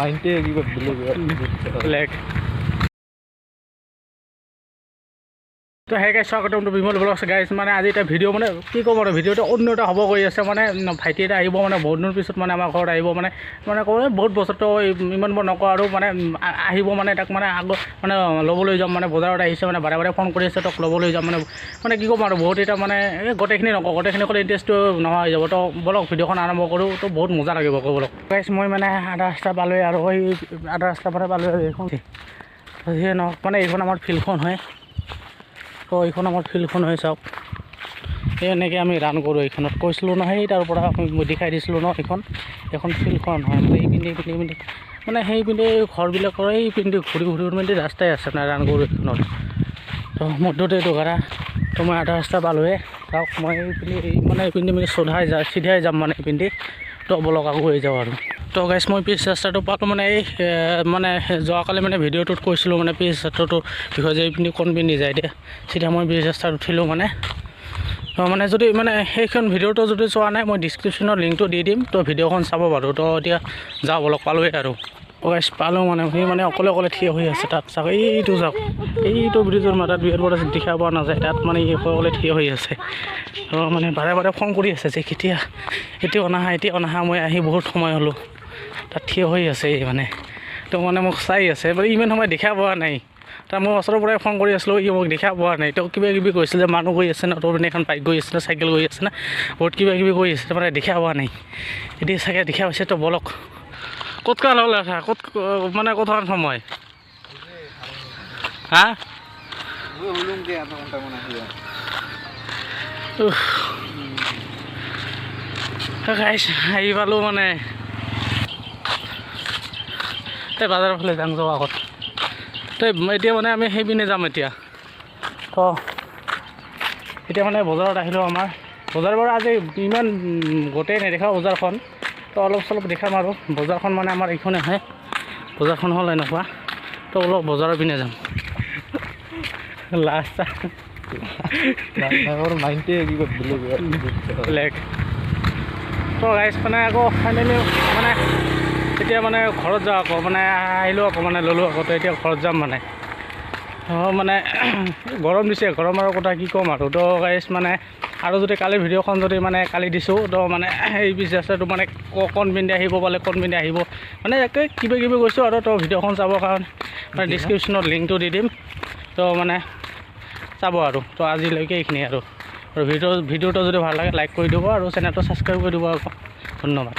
মাইণ্ডে কিবা বেলেগ তো সেই গাইছ স্বাগতম টু বিমল ব্লগছ গাইছ মানে আজি এটা ভিডিঅ' মানে কি ক'ম আৰু ভিডিঅ'টো অন্য এটা হ'ব কৰি আছে মানে ভাইটি এটা আহিব মানে বহুত দিনৰ পিছত মানে আমাৰ ঘৰত আহিব মানে কওঁ বহুত বছৰতো ইমান বৰ নকওঁ আৰু মানে আহিব মানে তাক মানে মানে ল'বলৈ যাম মানে বজাৰত আহিছে মানে বাৰে বাৰে ফোন কৰি আছে তাক ল'বলৈ যাম মানে কি ক'ম আৰু বহুত এটা মানে গোটেইখিনি নকওঁ গোটেইখিনি ক'লে ইণ্টাৰেষ্টটো নোহোৱা হৈ যাব তো বলক ভিডিঅ'খন আৰম্ভ কৰোঁ তো বহুত মজা লাগিব ক'বলৈ গাইছ মই মানে আধা ৰাস্তা পালোঁ আৰু এই আধা ৰাস্তা পৰা পালোঁ আৰু এইখন যিয়ে নহওক মানে এইখন আমাৰ ফিল্ডখন হয় তো এইখন আমাৰ ফিল্ডখন হৈ চাওক এই এনেকৈ আমি ৰান কৰোঁ এইখনত কৈছিলোঁ নহয় তাৰ পৰা মই দেখাই দিছিলোঁ ন এখন ফিল্ডখন হয় মানে এই পিন্ধি মানে সেই পিন্ধি ঘৰবিলাকৰ এই পিন্ধি ঘূৰি মানে ৰাস্তাই আছে মানে ৰান কৰোঁ এইখনত তো মধ্যতে এইটো ঘৰা তো মই আধা ৰাস্তা পালোঁহে চাওক মই এইপিন্ধি মানে চিধাই যাম মানে এইপিন্ধি তো বলক আকৌ হৈ যাওঁ আৰু তো গাইছ মই পিচ ৰাস্তাটো পালোঁ মানে এই মানে যোৱাকালি মানে ভিডিঅ'টোত কৈছিলোঁ মানে পিচ ৰাস্তাটো বিষয়ে যে এইপিন্ধি কোন পিন্ধি যায় দে চিধা মই পিচ ৰাস্তাত উঠিলোঁ মানে মানে যদি মানে সেইখন ভিডিঅ'টো যদি চোৱা নাই মই ডিছক্ৰিপশ্যনত লিংকটো দি দিম তো ভিডিঅ'খন চাব পাৰোঁ তো এতিয়া যাওঁ বলক পালোঁহে আৰু গাইছ পালোঁ মানে সি মানে অকলে থিয় হৈ আছে তাত চাওক এইটো চাওক এইটো ব্ৰিজৰ মাথাত বিয়াৰ পৰা দেখা পোৱা নাযায় তাত মানে সি অকলে থিয় হৈ আছে তো মানে বাৰে ফোন কৰি আছে যে কেতিয়া এতিয়া অনাহা মই আহি বহুত সময় হ'লোঁ তাত থিয় হৈ আছে মানে তো মানে মোক চাই আছে ইমান সময় দেখা পোৱা নাই তাৰ মই ওচৰৰ পৰাই ফোন কৰি আছিলোঁ ই মোক দেখা পোৱা নাই তো কিবা কৈছিলে মানুহ গৈ আছে ন তোৰ পিনে এখন বাইক গৈ আছে না চাইকেল গৈ আছে না বহুত কিবা কৈ আছে মানে দেখা পোৱা নাই এতিয়া চাগে দেখা পাইছে তো বলক ক'ত কাল হ'ল ক'ত মানে ক'ত সময় হা আহি পালোঁ মানে এই বাজাৰৰ ফালে যাম যোৱা আগত তো এতিয়া মানে আমি সেইপিনে যাম এতিয়া তো এতিয়া মানে বজাৰত আহিলোঁ আমাৰ বজাৰ বাৰু আজি ইমান গোটেই নেদেখা বজাৰখন তো অলপ চলপ দেখাম আৰু বজাৰখন মানে আমাৰ এইখনে হয় বজাৰখন হ'ল এনেকুৱা তো অলপ বজাৰৰ পিনে যাম লাষ্ট মাইণ্ডে কিবা বেলেগ তো গাইছ মানে আকৌ ফাইনেলি মানে এতিয়া মানে ঘৰত যাওঁ আকৌ মানে আহিলোঁ আকৌ মানে ল'লোঁ আকৌ তো এতিয়া ঘৰত যাম মানে মানে গৰম দিছে গৰমৰ কথা কি ক'ম আৰু তো গাইছ মানে আৰু যদি কালি ভিডিঅ'খন যদি মানে কালি দিছোঁ তো মানে এই পিচ ৰাস্তাটো মানে কোন পিন্ধি আহিব পালে কোন পিন্ধি আহিব মানে একে কিবা কৈছোঁ আৰু তো ভিডিঅ'খন চাবৰ কাৰণে মানে ডিছক্ৰিপশ্যনত লিংকটো দি দিম তো মানে চাব আৰু তো আজিলৈকে এইখিনি আৰু ভিডিঅ'টো যদি ভাল লাগে লাইক কৰি দিব আৰু চেনেলটো ছাবস্ক্ৰাইব কৰি দিব আকৌ ধন্যবাদ।